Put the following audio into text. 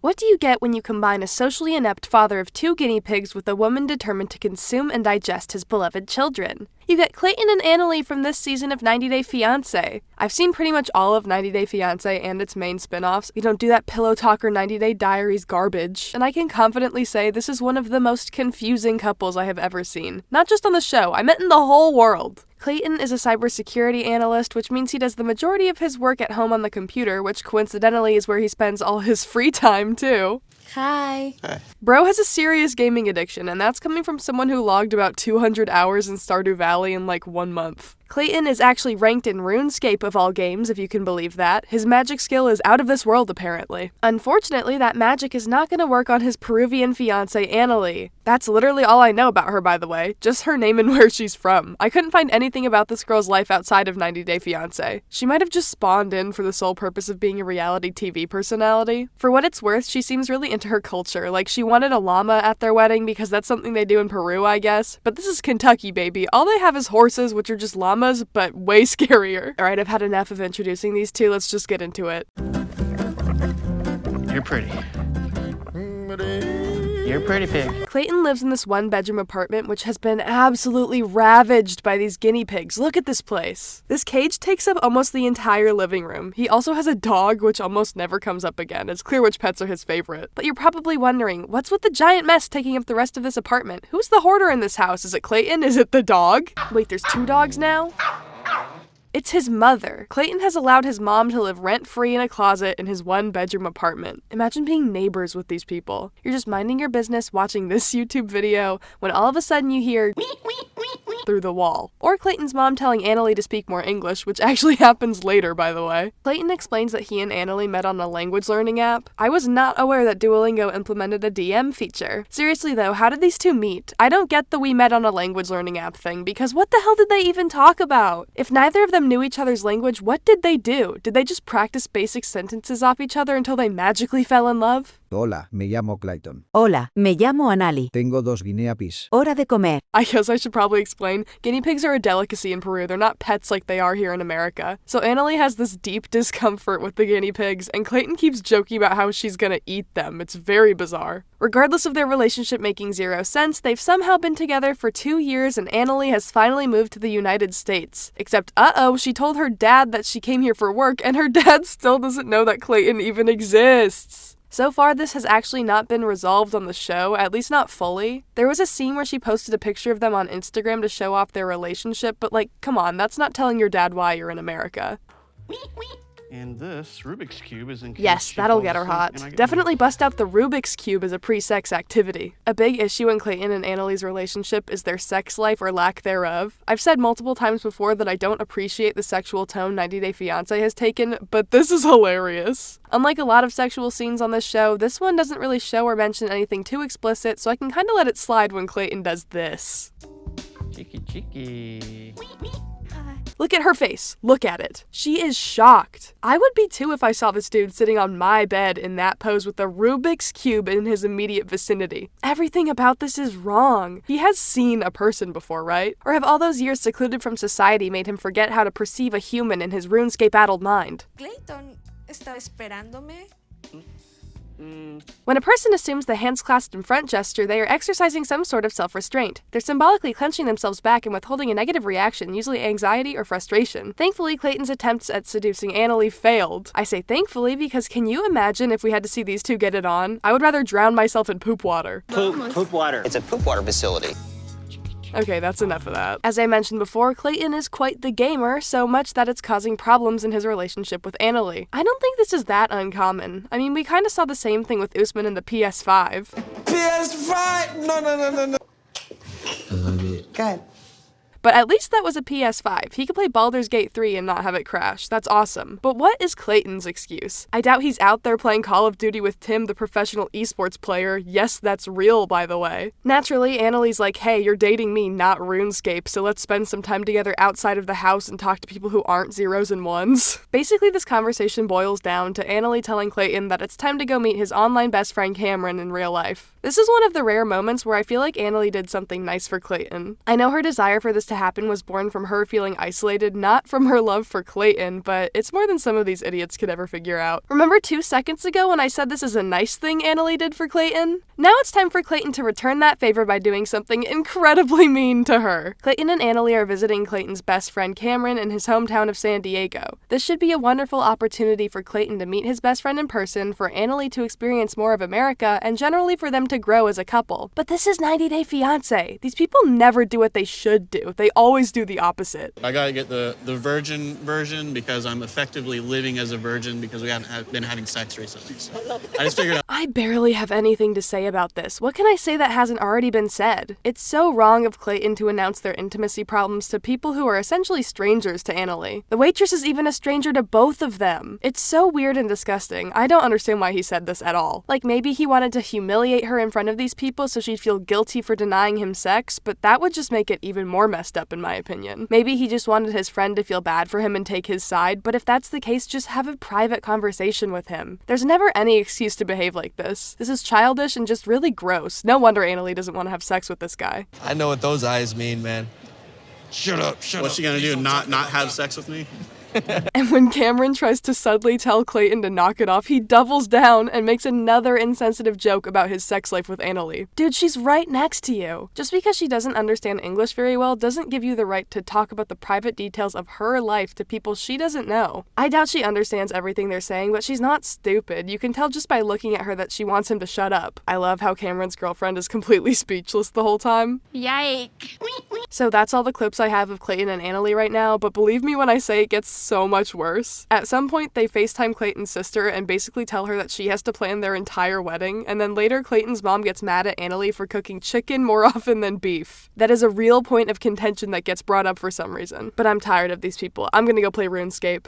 What do you get when you combine a socially inept father of 2 guinea pigs with a woman determined to consume and digest his beloved children? You get Clayton and Annalie from this season of 90 Day Fiancé. I've seen pretty much all of 90 Day Fiancé and its main spin-offs. You don't do that Pillow Talker 90 Day Diaries garbage. And I can confidently say this is one of the most confusing couples I have ever seen. Not just on the show, I meant in the whole world. Clayton is a cybersecurity analyst, which means he does the majority of his work at home on the computer, which coincidentally is where he spends all his free time, too. Hi. Hi. Bro has a serious gaming addiction, and that's coming from someone who logged about 200 hours in Stardew Valley in like 1 month. Clayton is actually ranked in RuneScape of all games, if you can believe that. His magic skill is out of this world, apparently. Unfortunately, that magic is not going to work on his Peruvian fiancée, Annalie. That's literally all I know about her, by the way. Just her name and where she's from. I couldn't find anything about this girl's life outside of 90 Day Fiancé. She might have just spawned in for the sole purpose of being a reality TV personality. For what it's worth, she seems really into her culture. Like, she wanted a llama at their wedding because that's something they do in Peru, I guess. But this is Kentucky, baby. All they have is horses, which are just llamas, but way scarier. Alright, I've had enough of introducing these two, let's just get into it. You're pretty. You're a pretty pig. Clayton lives in this 1-bedroom apartment which has been absolutely ravaged by these guinea pigs. Look at this place. This cage takes up almost the entire living room. He also has a dog which almost never comes up again. It's clear which pets are his favorite. But you're probably wondering, what's with the giant mess taking up the rest of this apartment? Who's the hoarder in this house? Is it Clayton? Is it the dog? Wait, there's 2 dogs now? It's his mother. Clayton has allowed his mom to live rent-free in a closet in his 1-bedroom apartment. Imagine being neighbors with these people. You're just minding your business watching this YouTube video when all of a sudden you hear through the wall. Or Clayton's mom telling Annalie to speak more English, which actually happens later, by the way. Clayton explains that he and Annalie met on a language learning app. I was not aware that Duolingo implemented a DM feature. Seriously though, how did these two meet? I don't get the we met on a language learning app thing, because what the hell did they even talk about? If neither of them knew each other's language, what did they do? Did they just practice basic sentences off each other until they magically fell in love? Hola, me llamo Clayton. Hola, me llamo Annalie. Tengo 2 guinea pigs. Hora de comer. I guess I should probably explain. Guinea pigs are a delicacy in Peru. They're not pets like they are here in America. So Annalie has this deep discomfort with the guinea pigs, and Clayton keeps joking about how she's gonna eat them. It's very bizarre. Regardless of their relationship making zero sense, they've somehow been together for 2 years, and Annalie has finally moved to the United States. Except, she told her dad that she came here for work, and her dad still doesn't know that Clayton even exists. So far, this has actually not been resolved on the show, at least not fully. There was a scene where she posted a picture of them on Instagram to show off their relationship, but like, come on, that's not telling your dad why you're in America. And this Rubik's Cube is in case Yes, she that'll falls get her asleep hot. and I get Definitely bust out the Rubik's Cube as a pre-sex activity. A big issue in Clayton and Annalie's relationship is their sex life or lack thereof. I've said multiple times before that I don't appreciate the sexual tone 90 Day Fiancé has taken, but this is hilarious. Unlike a lot of sexual scenes on this show, this one doesn't really show or mention anything too explicit, so I can kinda let it slide when Clayton does this. Cheeky, cheeky. Look at her face. Look at it. She is shocked. I would be too if I saw this dude sitting on my bed in that pose with a Rubik's Cube in his immediate vicinity. Everything about this is wrong. He has seen a person before, right? Or have all those years secluded from society made him forget how to perceive a human in his RuneScape-addled mind? Clayton estaba esperándome. When a person assumes the hands clasped in front gesture, they are exercising some sort of self-restraint. They're symbolically clenching themselves back and withholding a negative reaction, usually anxiety or frustration. Thankfully, Clayton's attempts at seducing Annalie failed. I say thankfully because can you imagine if we had to see these two get it on? I would rather drown myself in poop water. Poop water. It's a poop water facility. Okay, that's enough of that. As I mentioned before, Clayton is quite the gamer, so much that it's causing problems in his relationship with Annalie. I don't think this is that uncommon. I mean, we kinda saw the same thing with Usman in the PS5. PS5? No. Good. But at least that was a PS5. He could play Baldur's Gate 3 and not have it crash. That's awesome. But what is Clayton's excuse? I doubt he's out there playing Call of Duty with Tim, the professional esports player. Yes, that's real, by the way. Naturally, Annalie's like, hey, you're dating me, not RuneScape, so let's spend some time together outside of the house and talk to people who aren't zeros and ones. Basically, this conversation boils down to Annalie telling Clayton that it's time to go meet his online best friend Cameron in real life. This is one of the rare moments where I feel like Annalie did something nice for Clayton. I know her desire for this to happen was born from her feeling isolated, not from her love for Clayton, but it's more than some of these idiots could ever figure out. Remember 2 seconds ago when I said this is a nice thing Annalie did for Clayton? Now it's time for Clayton to return that favor by doing something incredibly mean to her. Clayton and Annalie are visiting Clayton's best friend Cameron in his hometown of San Diego. This should be a wonderful opportunity for Clayton to meet his best friend in person, for Annalie to experience more of America, and generally for them to grow as a couple. But this is 90 Day Fiancé. These people never do what they should do. They always do the opposite. I gotta get the virgin version because I'm effectively living as a virgin because we haven't been having sex recently. So I just figured out. I barely have anything to say about this. What can I say that hasn't already been said? It's so wrong of Clayton to announce their intimacy problems to people who are essentially strangers to Annalie. The waitress is even a stranger to both of them. It's so weird and disgusting. I don't understand why he said this at all. Like, maybe he wanted to humiliate her in front of these people so she'd feel guilty for denying him sex, but that would just make it even more messed up in my opinion. Maybe he just wanted his friend to feel bad for him and take his side, but if that's the case, just have a private conversation with him. There's never any excuse to behave like this. This is childish and just really gross. No wonder Annalie doesn't want to have sex with this guy. I know what those eyes mean, man. Shut up, shut up. What's she gonna do? Not have sex with me? And when Cameron tries to subtly tell Clayton to knock it off, he doubles down and makes another insensitive joke about his sex life with Annalie. Dude, she's right next to you. Just because she doesn't understand English very well doesn't give you the right to talk about the private details of her life to people she doesn't know. I doubt she understands everything they're saying, but she's not stupid. You can tell just by looking at her that she wants him to shut up. I love how Cameron's girlfriend is completely speechless the whole time. Yike. So that's all the clips I have of Clayton and Annalie right now, but believe me when I say it gets so much worse. At some point, they FaceTime Clayton's sister and basically tell her that she has to plan their entire wedding, and then later Clayton's mom gets mad at Annalie for cooking chicken more often than beef. That is a real point of contention that gets brought up for some reason. But I'm tired of these people. I'm gonna go play RuneScape.